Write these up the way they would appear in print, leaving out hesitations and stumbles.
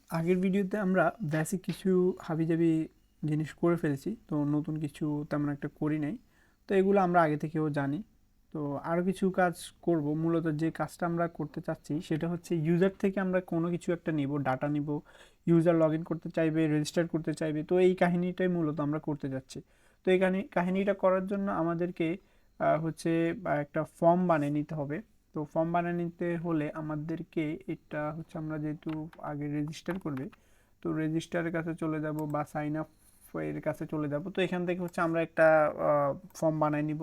আগের ভিডিওতে আমরা বেসিক কিছু হাবিজাবি জিনিস করে ফেলেছি, তো নতুন কিছু তেমন একটা করি নাই। তো এগুলো আমরা আগে থেকেও জানি। তো আরও কিছু কাজ করব। মূলত যে কাজটা আমরা করতে চাচ্ছি সেটা হচ্ছে ইউজার থেকে আমরা কোনো কিছু একটা নিব, ডাটা নিব। ইউজার লগ ইন করতে চাইবে, রেজিস্টার করতে চাইবে, তো এই কাহিনীটাই মূলত আমরা করতে যাচ্ছি। তো এই কাহিনীটা করার জন্য আমাদেরকে হচ্ছে একটা ফর্ম বানিয়ে নিতে হবে। তো ফর্ম বানিয়ে নিতে হলে আমাদেরকে এটা হচ্ছে আমরা যেহেতু আগে রেজিস্টার করবে, তো রেজিস্টারের কাছে চলে যাব বা সাইন আপ এর কাছে চলে যাব। তো এখান থেকে হচ্ছে আমরা একটা ফর্ম বানাই নিব।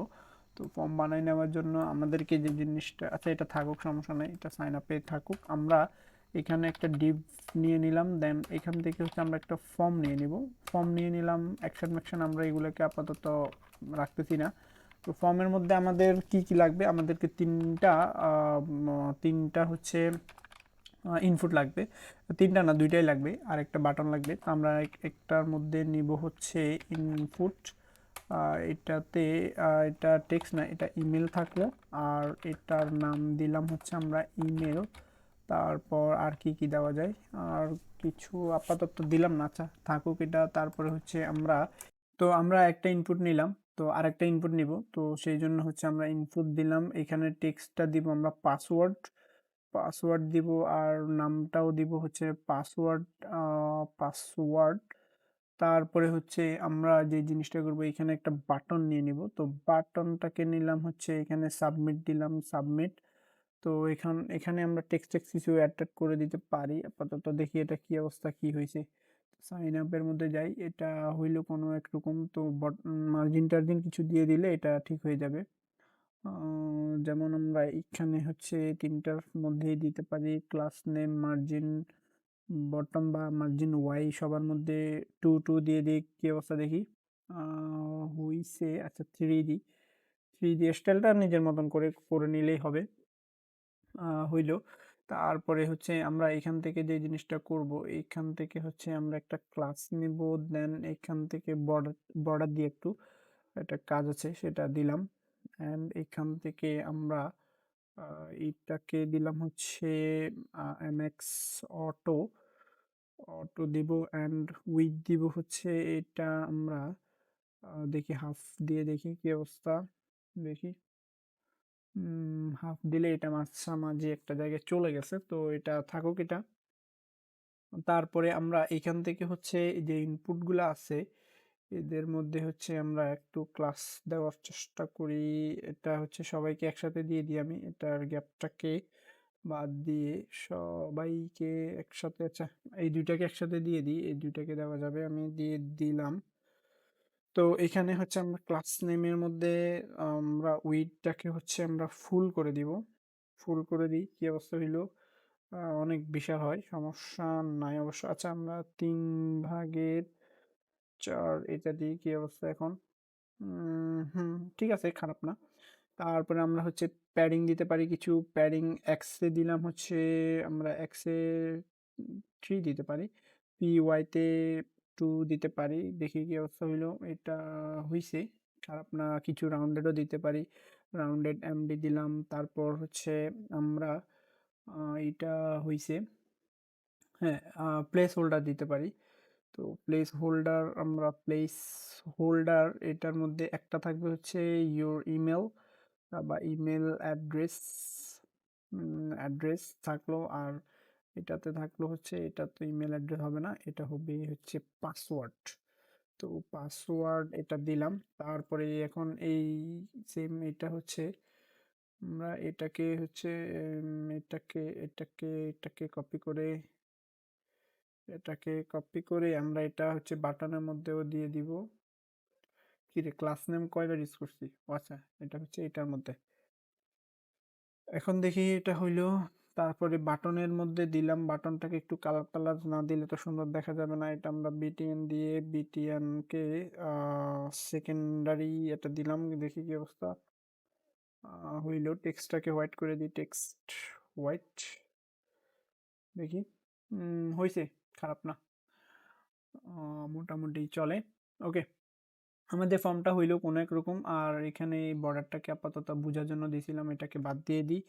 তো ফর্ম বানাই নেওয়ার জন্য আমাদেরকে যে জিনিসটা, আচ্ছা এটা থাকুক, সমস্যা নেই, এটা সাইন আপে থাকুক। আমরা এখানে একটা ডিভ নিয়ে নিলাম, দেন এখান থেকে হচ্ছে আমরা একটা ফর্ম নিয়ে নিব। ফর্ম নিয়ে নিলাম, অ্যাকশন ম্যাকশন আমরা এগুলোকে আপাতত রাখতেছি না। তো ফর্মের মধ্যে আমাদের কি কি লাগবে, আমাদেরকে তিনটা হচ্ছে ইনপুট লাগবে। তিনটা না, দুইটাই লাগবে, আর একটা বাটন লাগবে। তো আমরা একটার মধ্যে নিব হচ্ছে ইনপুট। এটাতে এটা টেক্সট না, এটা ইমেল থাকলো। আর এটার নাম দিলাম হচ্ছে আমরা ইমেল। তারপর আর কি কি দেওয়া যায়, আর কিছু আপাতত দিলাম না, আচ্ছা থাকুক এটা। তারপরে হচ্ছে আমরা একটা ইনপুট নিলাম, তো আরেকটা ইনপুট নিব। তো সেই জন্য হচ্ছে আমরা ইনপুট দিলাম, এখানে টেক্সটটা দিব আমরা পাসওয়ার্ড। পাসওয়ার্ড দিব, আর নামটাও দিব হচ্ছে পাসওয়ার্ড। পাসওয়ার্ড। তারপরে হচ্ছে আমরা যে জিনিসটা করবো, এখানে একটা বাটন নিয়ে নিব। তো বাটনটাকে নিলাম হচ্ছে, এখানে সাবমিট দিলাম, সাবমিট। তো এখানে আমরা টেক্সট টেক্সট কিছু অ্যাড করে দিতে পারি। আপাতত দেখি এটা কি অবস্থা, কি হয়েছে। সাইন আপের মধ্যে যাই, এটা হইলো কোনো একরকম। তো মার্জিন টার্জিন কিছু দিয়ে দিলে এটা ঠিক হয়ে যাবে। যেমন আমরা এখানে হচ্ছে তিনটার মধ্যেই দিতে পারি, ক্লাস নেম, মার্জিন বটম বা মার্জিন ওয়াই সবার মধ্যে টু টু দিয়ে দিই, কি অবস্থা দেখি। হইছে, আচ্ছা থ্রি দিই। থ্রি দিয়ে স্টাইলটা নিজের মতন করে করে নিলেই হবে। হইল। তারপরে হচ্ছে আমরা এখান থেকে যে জিনিসটা করব, এইখান থেকে হচ্ছে আমরা একটা ক্লাস নিব। দেন এখান থেকে বর্ডার বর্ডার দিয়ে একটু একটা কাজ আছে সেটা দিলাম। অ্যান্ড এখান থেকে আমরা এইটাকে দিলাম হচ্ছে এমএক্স অটো। অটো দিব, অ্যান্ড উইথ দিব হচ্ছে এটা আমরা দেখি হাফ দিয়ে দেখি কি অবস্থা। দেখি হাফ দিলে এটা মাঝামাঝি একটা জায়গায় চলে গেছে, তো এটা থাকুক এটা। তারপরে আমরা এখান থেকে হচ্ছে এই যে ইনপুটগুলো আছে, এদের মধ্যে হচ্ছে আমরা একটু ক্লাস দেওয়ার চেষ্টা করি। এটা হচ্ছে সবাইকে একসাথে দিয়ে দিই আমি, এটার গ্যাপটাকে বাদ দিয়ে সবাইকে একসাথে, আচ্ছা এই দুইটাকে একসাথে দিয়ে দিই, এই দুইটাকে দেওয়া যাবে, আমি দিয়ে দিলাম। তো এখানে হচ্ছে আমরা ক্লাস নেমের মধ্যে আমরা উইডটাকে হচ্ছে আমরা ফুল করে দিব। ফুল করে দিই, কি অবস্থা হইলো। অনেক বিশাল হয়, সমস্যা নাই অবশ্য। আচ্ছা আমরা 3/4 এটা দিই, কি অবস্থা এখন। হুম, ঠিক আছে, খারাপ না। তারপরে আমরা হচ্ছে প্যাডিং দিতে পারি কিছু। প্যাডিং এক্সে দিলাম হচ্ছে, আমরা এক্সে 3 দিতে পারি। পিওয়াইতে 2 দিতে পারি, দেখি কি অবস্থা হইলো। এটা হইছে, খারাপ না। কিছু রাউন্ডেডও দিতে পারি, রাউন্ডেড এমডি দিলাম। তারপর হচ্ছে আমরা এইটা হইছে, হ্যাঁ, প্লেস হোল্ডার দিতে পারি। তো প্লেস হোল্ডার, আমরা প্লেস হোল্ডার এটার মধ্যে একটা থাকবে হচ্ছে ইওর ইমেল বা ইমেল অ্যাড্রেস। অ্যাড্রেস থাকলো, আর এটাতে থাকলো হচ্ছে, এটা তো ইমেল অ্যাড্রেস হবে না, এটা হবে হচ্ছে পাসওয়ার্ড। তো পাসওয়ার্ড এটা দিলাম। তারপরে এখন এই সেম এটা হচ্ছে আমরা এটাকে হচ্ছে এটাকে কপি করে, আমরা এটা হচ্ছে বাটনের মধ্যেও দিয়ে দিব। কি রে, ক্লাস নেম কয়বার ইউজ করছি, ও আচ্ছা এটা হচ্ছে এটার মধ্যে। এখন দেখি এটা হইলো। তারপরে বাটনের মধ্যে দিলাম, বাটনটাকে একটু কালার টালার না দিলে তো সুন্দর দেখা যাবে না। এটা আমরা বিটিএন দিয়ে বিটিএন কে সেকেন্ডারি এটা দিলাম, দেখি কি অবস্থা। হইলো, টেক্সটটাকে হোয়াইট করে দিই, টেক্সট হোয়াইট, দেখি। হয়েছে, খারাপ না, মোটামুটি চলে। ওকে, আমাদের ফর্মটা হইলো কোনো এক রকম। আর এখানে এই বর্ডারটাকে আপাতত বোঝার জন্য দিয়েছিলাম, এটাকে বাদ দিয়ে দিই।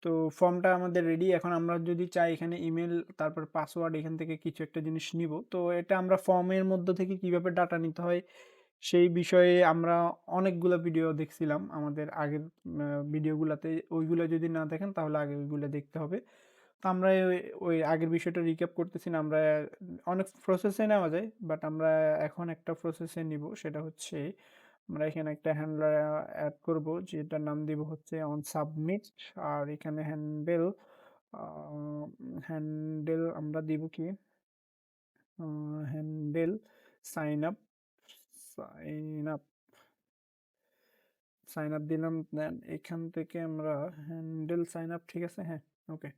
তো ফর্মটা আমাদের রেডি। এখন আমরা যদি চাই এখানে ইমেল তারপর পাসওয়ার্ড এখান থেকে কিছু একটা জিনিস নিব। তো এটা আমরা ফর্মের মধ্য থেকে কিভাবে ডাটা নিতে হয় সেই বিষয়ে আমরা অনেকগুলা ভিডিও দেখছিলাম আমাদের আগের ভিডিওগুলাতে। ওইগুলা যদি না দেখেন তাহলে আগে ওইগুলা দেখতে হবে। তো আমরা ওই আগের বিষয়টা রিক্যাপ করতেছি না। আমরা অনেক প্রসেসে নেওয়া যায়। বাট আমরা এখন একটা প্রসেসে নিব। সেটা হচ্ছে আমরা এখানে একটা হ্যান্ডলার এড করব যেটার নাম দিব হচ্ছে অন সাবমিট। আর এখানে হ্যান্ডেল আমরা দিব কি handle sign up sign up sign up দিলাম। দেন এখান থেকে আমরা হ্যান্ডেল সাইন আপ, ঠিক আছে, হ্যাঁ, ওকে।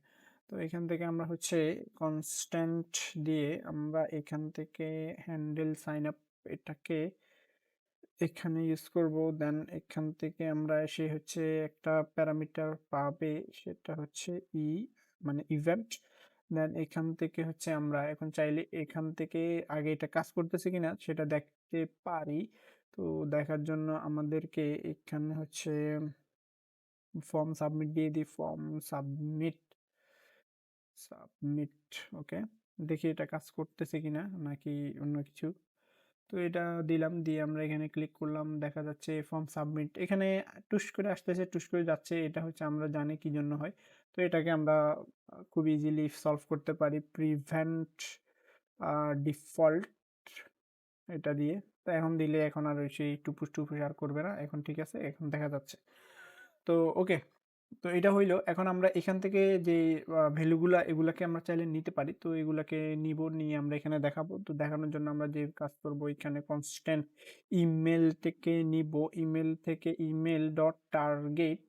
তো এখান থেকে আমরা হচ্ছে কনস্ট্যান্ট দিয়ে আমরা এখান থেকে হ্যান্ডেল সাইন আপ এটাকে এখানে ইউজ করব। দেন এখান থেকে আমরা এসে হচ্ছে একটা প্যারামিটার পাবে, সেটা হচ্ছে মানে ইভেন্ট। দেন এখান থেকে হচ্ছে আমরা এখন চাইলে এখান থেকে আগে এটা কাজ করতেছে কিনা সেটা দেখতে পারি। তো দেখার জন্য আমাদেরকে এখানে হচ্ছে ফর্ম সাবমিট দিয়ে দিই। ফর্ম সাবমিট সাবমিট ওকে। দেখি এটা কাজ করতেছে কিনা নাকি অন্য কিছু। তো এটা দিলাম, দিয়ে আমরা এখানে ক্লিক করলাম, দেখা যাচ্ছে ফর্ম সাবমিট এখানে টুস করে আসতেছে, টুস করে যাচ্ছে। এটা হচ্ছে আমরা জানি কি জন্য হয়। তো এটাকে আমরা খুব ইজিলি সলভ করতে পারি প্রিভেন্ট ডিফল্ট এটা দিয়ে। তো এখন দিলে এখন আর ওই সেই টুপুস টুপুস আর করবে না, এখন ঠিক আছে, এখন দেখা যাচ্ছে। তো ওকে, তো এটা হইলো। এখন আমরা এখান থেকে যে ভ্যালুগুলা এগুলাকে আমরা চাইলে নিতে পারি। তো এগুলাকে নিব, নিয়ে আমরা এখানে দেখাবো। তো দেখানোর জন্য আমরা যে কাজ করব এখানে কনস্ট্যান্ট ইমেল থেকে নিব। ইমেল থেকে email dot target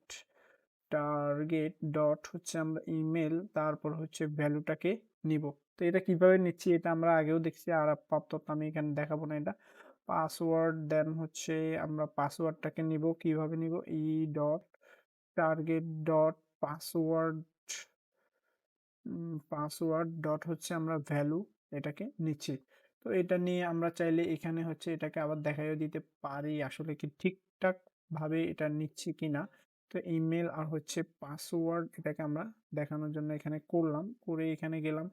target dot হচ্ছে আমরা ইমেল তারপর হচ্ছে ভ্যালুটাকে নিব। তো এটা কিভাবে নিচ্ছি এটা আমরা আগেও দেখছি, আর আপাতত আমি এখানে দেখাবো না এটা। পাসওয়ার্ড দেন হচ্ছে আমরা পাসওয়ার্ডটাকে নিব। কিভাবে নিব, dot target dot password password dot হচ্ছে আমরা ভ্যালু এটাকে নিচ্ছি। তো এটা নিয়ে আমরা চাইলে এখানে হচ্ছে এটাকে আবার দেখাইও দিতে পারি আসলে কি ঠিকঠাক ভাবে এটা নিচ্ছি কিনা। তো ইমেল আর হচ্ছে পাসওয়ার্ড এটাকে আমরা দেখানোর জন্য এখানে করলাম, করে এখানে গেলাম,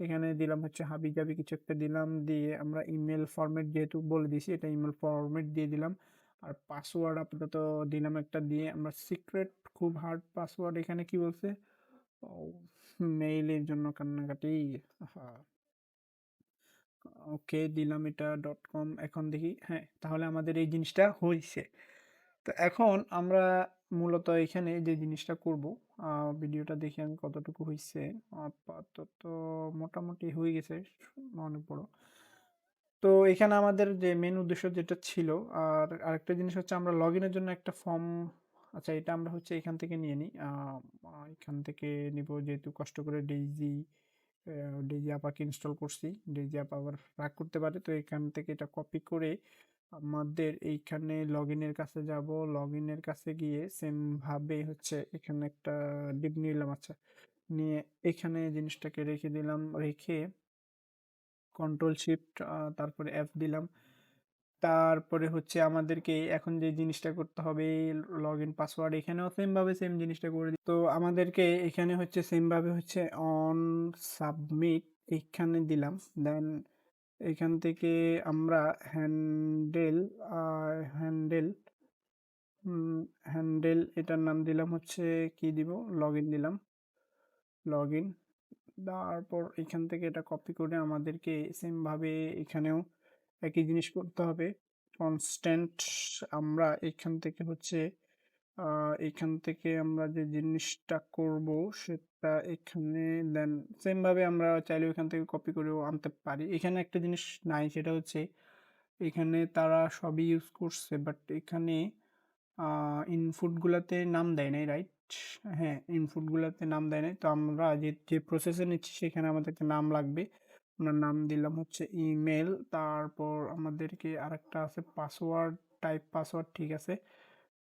এখানে দিলাম হচ্ছে হাবি জাবি কিছু একটা দিলাম, দিয়ে আমরা ইমেল ফরম্যাট যেহেতু বলে দিছি এটা ইমেল ফরম্যাট দিয়ে দিলাম। আর পাসওয়ার্ড আপাতত দিলাম একটা, দিয়ে আমরা সিক্রেট খুব হার্ড পাসওয়ার্ড এখানে কি বলছে, মেইলের জন্য কান্নাকাটি। হ্যাঁ, ওকে দিলাম এটা ডট কম। এখন দেখি, হ্যাঁ, তাহলে আমাদের এই জিনিসটা হয়েছে। তো এখন আমরা মূলত এখানে যে জিনিসটা করব, ভিডিওটা দেখি আমি কতটুকু হয়েছে। আপাতত মোটামুটি হয়ে গেছে, অনেক বড়। তো এখানে আমাদের যে মেন উদ্দেশ্য যেটা ছিল, আর আরেকটা জিনিস হচ্ছে আমরা লগ ইনের জন্য একটা ফর্ম, আচ্ছা এটা আমরা হচ্ছে এখান থেকে নিয়ে নিই। এখান থেকে নিব যেহেতু কষ্ট করে ডেইজি আপাকে ইনস্টল করছি। ডেইজি আপ আবার রাগ করতে পারে, তো এখান থেকে এটা কপি করে আমাদের এইখানে লগ ইনের কাছে যাব। লগ ইনের কাছে গিয়ে সেম ভাবে হচ্ছে এখানে একটা ডিপ নিলাম, আচ্ছা, নিয়ে এখানে জিনিসটাকে রেখে দিলাম, রেখে কন্ট্রোল শিফট তারপরে এফ দিলাম। তারপরে হচ্ছে আমাদেরকে এখন যে জিনিসটা করতে হবে লগ ইন পাসওয়ার্ড এখানেও সেম ভাবে সেম জিনিসটা করে দিই। তো আমাদেরকে এখানে হচ্ছে সেম ভাবে হচ্ছে অন সাবমিট এখানে দিলাম। দেন এখান থেকে আমরা হ্যান্ডেল হ্যান্ডেল হ্যান্ডেল এটার নাম দিলাম হচ্ছে কি দিব, লগ ইন দিলাম, লগ ইন। তারপর এখান থেকে এটা কপি করে আমাদেরকে সেম ভাবে এখানেও একই জিনিস করতে হবে। কনস্ট্যান্ট আমরা এখান থেকে হচ্ছে এখান থেকে আমরা যে জিনিসটা করব সেটা এখানে দেন সেম ভাবে আমরা চাইলে এখান থেকে কপি করেও আনতে পারি। এখানে একটা জিনিস নাই, সেটা হচ্ছে এখানে তারা সবই ইউজ করছে বাট এখানে ইনপুটগুলোতে নাম দেয় নাই, রাইট? হ্যাঁ, ইনপুটগুলোতে নাম দেয় নাই। তো আমরা যে যে প্রসেসে নিচ্ছি সেখানে আমাদেরকে নাম লাগবে। আমরা নাম দিলাম হচ্ছে ইমেল, তারপর আমাদেরকে আরেকটা আছে পাসওয়ার্ড, টাইপ পাসওয়ার্ড, ঠিক আছে।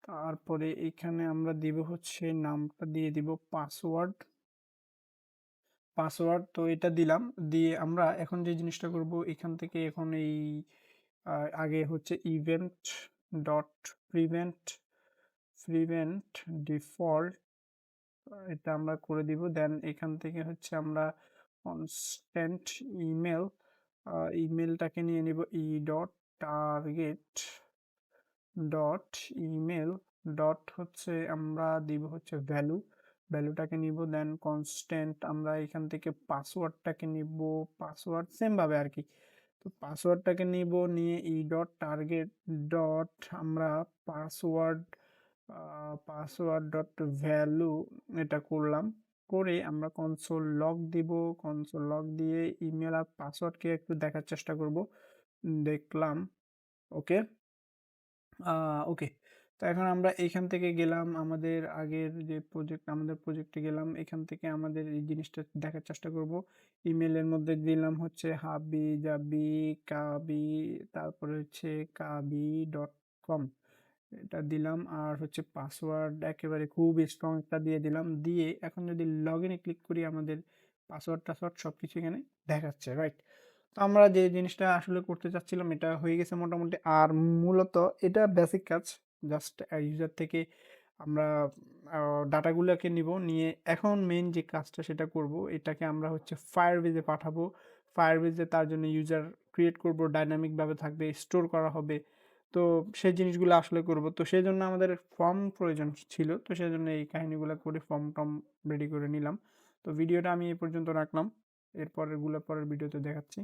তারপরে এখানে আমরা দিব হচ্ছে নামটা দিয়ে দিব পাসওয়ার্ড। পাসওয়ার্ড তো এটা দিলাম, দিয়ে আমরা এখন যে জিনিসটা করব এখান থেকে এখন এই আগে হচ্ছে event dot prevent prevent default এটা আমরা করে দিব। দেন এখান থেকে হচ্ছে আমরা কনস্ট্যান্ট ইমেল, ইমেলটাকে নিয়ে নিব E dot target dot email dot হচ্ছে আমরা দিব হচ্ছে ভ্যালু, ভ্যালুটাকে নিব। দেন কনস্ট্যান্ট আমরা এখান থেকে পাসওয়ার্ডটাকে নিব, পাসওয়ার্ড সেম ভাবে আর কি। তো পাসওয়ার্ডটাকে নিব, নিয়ে ই ডট টার্গেট ডট আমরা পাসওয়ার্ড পাসওয়ার্ড ডট ভ্যালু এটা করলাম। করে আমরা কনসোল লগ দিব, কনসোল লগ দিয়ে ইমেল আর পাসওয়ার্ডকে একটু দেখার চেষ্টা করব। দেখলাম, ওকে। ওকে। তো এখন আমরা এইখান থেকে গেলাম আমাদের আগের যে প্রজেক্ট, আমাদের প্রজেক্টে গেলাম, এখান থেকে আমাদের এই জিনিসটা দেখার চেষ্টা করব। ইমেলের মধ্যে দিলাম হচ্ছে হাবি জাবি কাবি, তারপরে হচ্ছে কাবি ডট কম, এটা দিলাম। আর হচ্ছে পাসওয়ার্ড একেবারে খুব স্ট্রং একটা দিয়ে দিলাম। দিয়ে এখন যদি লগ ইনে ক্লিক করি আমাদের পাসওয়ার্ড টাসওয়ার্ড সব কিছু এখানে দেখাচ্ছে, রাইট? তো আমরা যে জিনিসটা আসলে করতে চাচ্ছিলাম এটা হয়ে গেছে মোটামুটি। আর মূলত এটা বেসিক কাজ, জাস্ট ইউজার থেকে আমরা ডাটাগুলোকে নিব, নিয়ে এখন মেইন যে কাজটা সেটা করব। এটাকে আমরা হচ্ছে ফায়ারবেজে পাঠাবো। ফায়ারবেজে তার জন্য ইউজার ক্রিয়েট করব, ডাইনামিকভাবে থাকবে, স্টোর করা হবে। তো সেই জিনিসগুলো আসলে করব। তো সেই জন্য আমাদের ফর্ম প্রয়োজন ছিল, তো সেই জন্য এই কাহিনীগুলো করে ফর্ম টর্ম রেডি করে নিলাম। তো ভিডিওটা আমি এই পর্যন্ত রাখলাম, এরপরের ভিডিওতে দেখাচ্ছি।